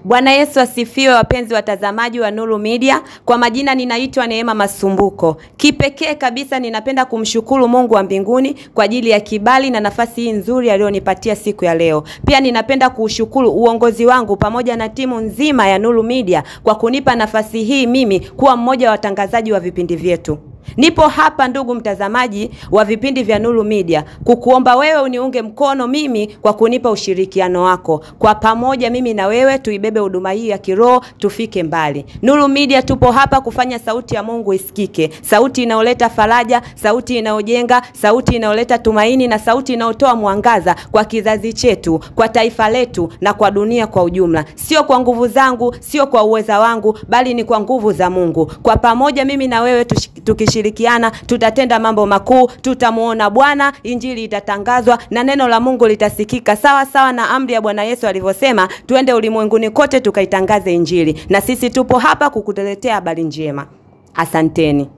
Bwana Yesu asifiwe, wapenzi watazamaji wa Nuru Media. Kwa majina ninaitwa Neema Masumbuko. Kipekee kabisa ninapenda kumshukuru Mungu wa mbinguni kwa ajili ya kibali na nafasi hii nzuri aliyonipatia siku ya leo. Pia ninapenda kushukuru uongozi wangu pamoja na timu nzima ya Nuru Media kwa kunipa nafasi hii mimi kuwa mmoja wa watangazaji wa vipindi vyetu. Nipo hapa ndugu mtazamaji wa vipindi vya Nuru Media kukuomba wewe uniunge mkono mimi kwa kunipa ushirikiano wako. Kwa pamoja mimi na wewe tuibebe huduma hii ya kiroho tufike mbali. Nuru Media tupo hapa kufanya sauti ya Mungu isikike. Sauti inayoleta faraja, sauti inayojenga, sauti inayoleta tumaini na sauti inayotoa mwangaza kwa kizazi chetu, kwa taifa letu na kwa dunia kwa ujumla. Sio kwa nguvu zangu, sio kwa uweza wangu, bali ni kwa nguvu za Mungu. Kwa pamoja mimi na wewe tukishirikiana tutatenda mambo makuu, tutamuona Bwana, injili itatangazwa na neno la Mungu litasikika sawa sawa na amri ya Bwana Yesu alivyosema, tuende ulimwenguni kote tukaitangaze injili. Na sisi tupo hapa kukuletea habari njema. Asanteni.